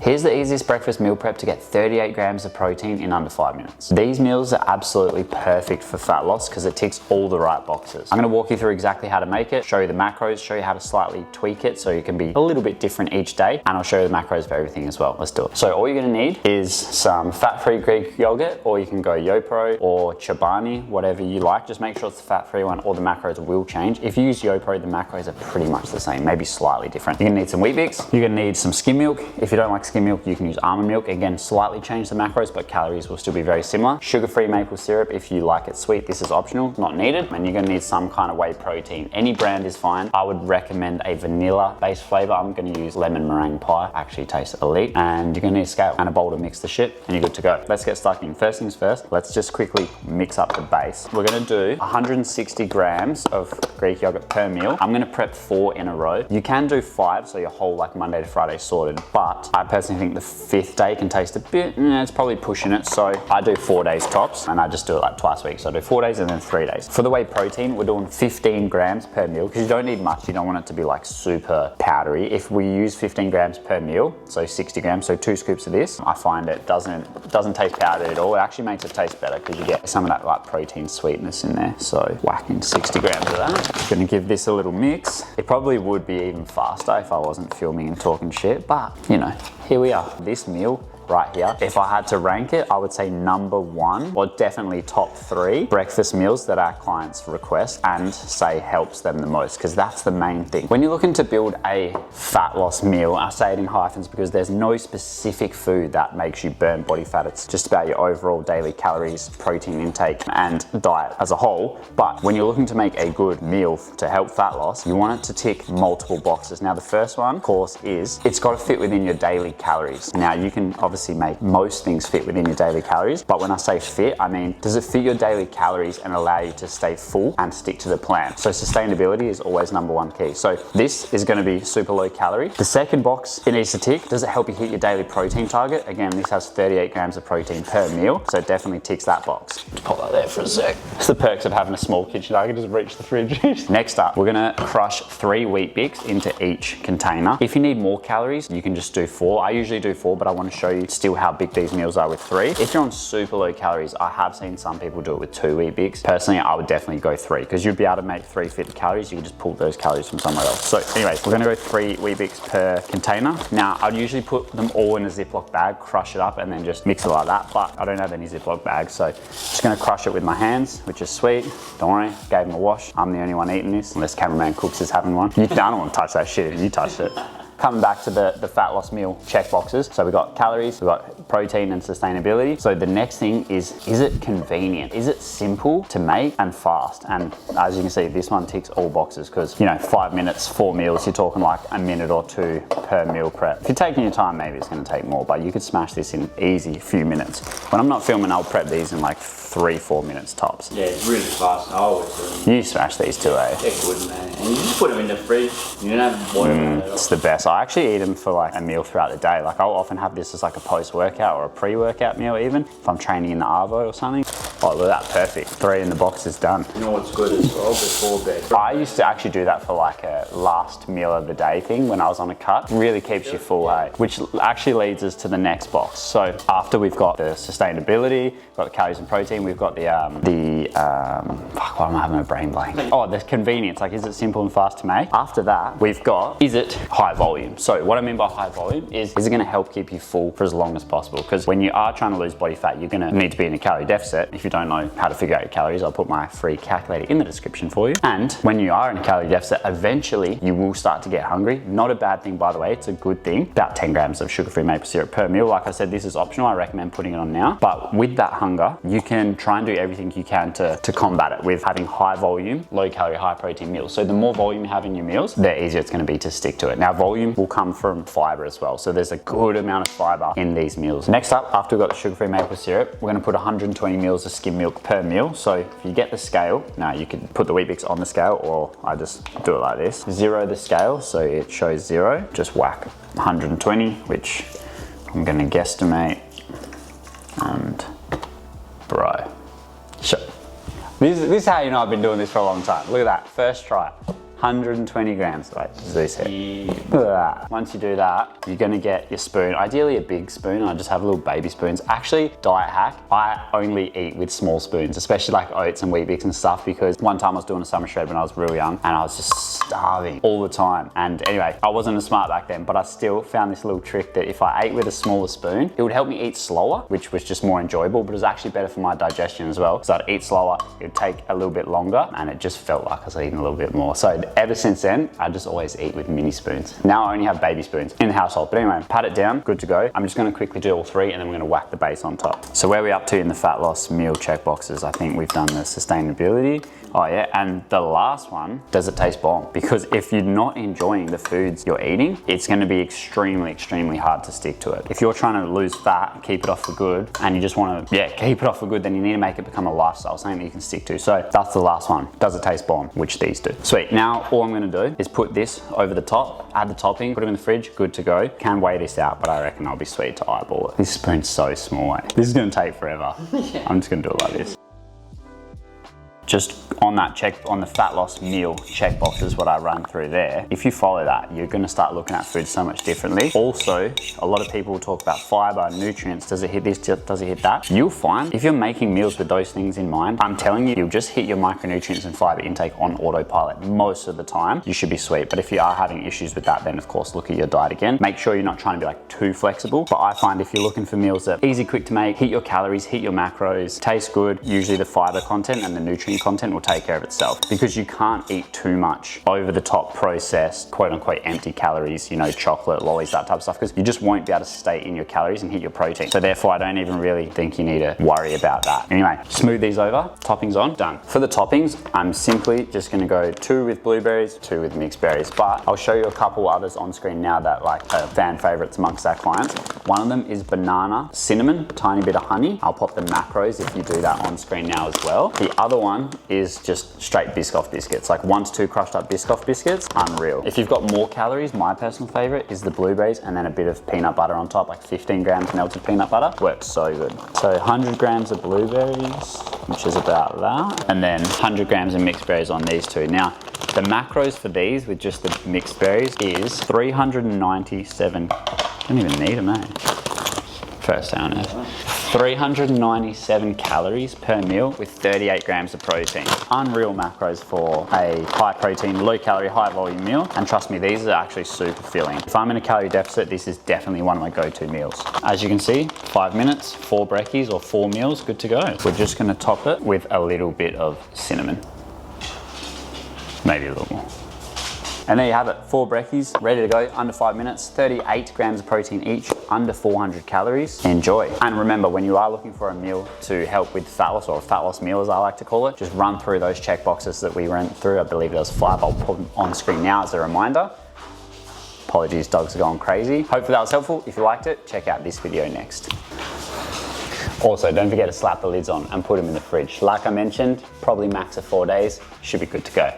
Here's the easiest breakfast meal prep to get 38 grams of protein in under 5 minutes. These meals are absolutely perfect for fat loss because it ticks all the right boxes. I'm gonna walk you through exactly how to make it, show you the macros, show you how to slightly tweak it so you can be a little bit different each day, and I'll show you the macros for everything as well. Let's do it. So all you're gonna need is some fat-free Greek yogurt, or you can go YoPro or Chobani, whatever you like. Just make sure it's the fat-free one, or the macros will change. If you use YoPro, the macros are pretty much the same, maybe slightly different. You're gonna need some Weet-Bix. You're gonna need some skim milk. If you don't like skim milk, you can use almond milk. Again, slightly change the macros, but calories will still be very similar. Sugar-free maple syrup, if you like it sweet, this is optional, not needed. And you're gonna need some kind of whey protein. Any brand is fine. I would recommend a vanilla-based flavor. I'm gonna use lemon meringue pie. Actually tastes elite. And you're gonna need a scale and a bowl to mix the shit, and you're good to go. Let's get stuck in. First things first, let's just quickly mix up the base. We're gonna do 160 grams of Greek yogurt per meal. I'm gonna prep 4 in a row. You can do 5, so your whole like Monday to Friday sorted, but I personally think the 5th day can taste a bit, it's probably pushing it. So I do 4 days tops, and I just do it like twice a week. So I do 4 days and then 3 days. For the whey protein, we're doing 15 grams per meal because you don't need much. You don't want it to be like super powdery. If we use 15 grams per meal, so 60 grams, so 2 scoops of this, I find it doesn't taste powdered at all. It actually makes it taste better because you get some of that like protein sweetness in there. So whacking 60 grams of that. Gonna give this a little mix. It probably would be even faster if I wasn't filming and talking shit, but you know, here we are. This meal right here, if I had to rank it, I would say number 1, or definitely top 3 breakfast meals that our clients request and say helps them the most, because that's the main thing. When you're looking to build a fat loss meal, I say it in hyphens because there's no specific food that makes you burn body fat. It's just about your overall daily calories, protein intake, and diet as a whole. But when you're looking to make a good meal to help fat loss, you want it to tick multiple boxes. Now, the first one, of course, is it's got to fit within your daily calories. Now, you can obviously make most things fit within your daily calories, but when I say fit, I mean, does it fit your daily calories and allow you to stay full and stick to the plan? So sustainability is always number 1 key. So this is going to be super low calorie. The second box it needs to tick, does it help you hit your daily protein target? Again, this has 38 grams of protein per meal, so it definitely ticks that box. Just pop that there for a sec. It's the perks of having a small kitchen. I can just reach the fridge. Next up, we're gonna crush 3 Weet-Bix into each container. If you need more calories, you can just do 4. I usually do 4, but I want to show you still how big these meals are with 3. If you're on super low calories, I have seen some people do it with 2 Weet-Bix. Personally, I would definitely go 3 because you'd be able to make 3 fit the calories. You can just pull those calories from somewhere else. So anyways, we're gonna go 3 Weet-Bix per container. Now, I'd usually put them all in a Ziploc bag, crush it up, and then just mix it like that, but I don't have any Ziploc bags, so just gonna crush it with my hands, which is sweet. Don't worry, gave them a wash. I'm the only one eating this, unless cameraman Cooks is having one. I don't want to touch that shit if you touched it. Coming back to the fat loss meal check boxes. So we've got calories, we've got protein and sustainability. So the next thing is it convenient? Is it simple to make and fast? And as you can see, this one ticks all boxes because, you know, 5 minutes, 4 meals, you're talking like a minute or 2 per meal prep. If you're taking your time, maybe it's gonna take more, but you could smash this in easy few minutes. When I'm not filming, I'll prep these in like 3-4 minutes tops. Yeah, it's really fast. I always do them. You smash these too, eh? They're good, man. And you just put them in the fridge. You don't have to boil them at all. It's the best. I actually eat them for like a meal throughout the day. Like I'll often have this as like a post-workout or a pre-workout meal even, if I'm training in the Arvo or something. Oh, look at that, perfect. 3 in the box is done. You know what's good as well before bed? I used to actually do that for like a last meal of the day thing when I was on a cut. Really keeps you full, hey? Which actually leads us to the next box. So after we've got the sustainability, we've got the calories and protein, we've got fuck, why am I having a brain blank? Oh, the convenience, like is it simple and fast to make? After that, we've got, is it high volume? So what I mean by high volume is it gonna help keep you full for as long as possible? Because when you are trying to lose body fat, you're gonna need to be in a calorie deficit. If you don't know how to figure out your calories, I'll put my free calculator in the description for you. And when you are in a calorie deficit, eventually you will start to get hungry. Not a bad thing, by the way, it's a good thing. About 10 grams of sugar-free maple syrup per meal. Like I said, this is optional. I recommend putting it on now. But with that hunger, you can try and do everything you can to combat it with having high volume, low calorie, high protein meals. So the more volume you have in your meals, the easier it's gonna be to stick to it. Now, volume will come from fiber as well. So there's a good amount of fiber in these meals. Next up, after we've got the sugar-free maple syrup, we're gonna put 120 mils of skim milk per meal. So if you get the scale, now you can put the Weet-Bix on the scale, or I just do it like this. 0 the scale, so it shows 0. Just whack 120, which I'm gonna guesstimate, and bro, sure. This is how you know I've been doing this for a long time. Look at that, first try. 120 grams. Wait, this here. Once you do that, you're gonna get your spoon, ideally a big spoon. I just have little baby spoons. Actually, diet hack, I only eat with small spoons, especially like oats and Weet Bix and stuff, because one time I was doing a summer shred when I was real young and I was just starving all the time. And anyway, I wasn't as smart back then, but I still found this little trick that if I ate with a smaller spoon, it would help me eat slower, which was just more enjoyable, but it was actually better for my digestion as well. So I'd eat slower, it would take a little bit longer, and it just felt like I was eating a little bit more. So ever since then, I just always eat with mini spoons. Now I only have baby spoons in the household. But anyway, pat it down, good to go. I'm just gonna quickly do all three and then we're gonna whack the base on top. So where are we up to in the fat loss meal check boxes? I think we've done the sustainability. Oh yeah, and the last one, does it taste bomb? Because if you're not enjoying the foods you're eating, it's gonna be extremely, extremely hard to stick to it. If you're trying to lose fat, keep it off for good, and you just wanna, keep it off for good, then you need to make it become a lifestyle, something that you can stick to. So that's the last one. Does it taste bomb? Which these do. Sweet, now all I'm gonna do is put this over the top, add the topping, put them in the fridge, good to go. Can weigh this out, but I reckon I'll be sweet to eyeball it. This spoon's so small, eh? This is gonna take forever. Yeah. I'm just gonna do it like this. Just on the fat loss meal check boxes, what I run through there, if you follow that, you're gonna start looking at food so much differently. Also, a lot of people talk about fiber, nutrients, does it hit this, does it hit that? You'll find, if you're making meals with those things in mind, I'm telling you, you'll just hit your micronutrients and fiber intake on autopilot most of the time. You should be sweet, but if you are having issues with that, then of course look at your diet again. Make sure you're not trying to be like too flexible, but I find if you're looking for meals that are easy, quick to make, hit your calories, hit your macros, taste good, usually the fiber content and the nutrient content will take care of itself, because you can't eat too much over the top processed, quote unquote, empty calories, you know, chocolate, lollies, that type of stuff, because you just won't be able to stay in your calories and hit your protein. So therefore, I don't even really think you need to worry about that. Anyway, smooth these over, toppings on, done. For the toppings, I'm simply just gonna go 2 with blueberries, 2 with mixed berries, but I'll show you a couple others on screen now that like are fan favorites amongst our clients. One of them is banana, cinnamon, tiny bit of honey. I'll pop the macros if you do that on screen now as well. The other one is just straight Biscoff biscuits, like 1 to 2 crushed up Biscoff biscuits, unreal. If you've got more calories, my personal favorite is the blueberries and then a bit of peanut butter on top, like 15 grams melted peanut butter. Works so good. So 100 grams of blueberries, which is about that. And then 100 grams of mixed berries on these two. Now, the macros for these with just the mixed berries is 397, don't even need them, eh? First down there. 397 calories per meal with 38 grams of protein. Unreal macros for a high protein, low calorie, high volume meal. And trust me, these are actually super filling. If I'm in a calorie deficit, this is definitely one of my go-to meals. As you can see, 5 minutes, 4 brekkies or 4 meals, good to go. We're just gonna top it with a little bit of cinnamon. Maybe a little more. And there you have it, 4 brekkies, ready to go, under 5 minutes, 38 grams of protein each, under 400 calories. Enjoy. And remember, when you are looking for a meal to help with fat loss, or a fat loss meal as I like to call it, just run through those check boxes that we went through. I believe there was 5, I'll put them on screen now as a reminder. Apologies, dogs are going crazy. Hopefully that was helpful. If you liked it, check out this video next. Also, don't forget to slap the lids on and put them in the fridge. Like I mentioned, probably max of 4 days, should be good to go.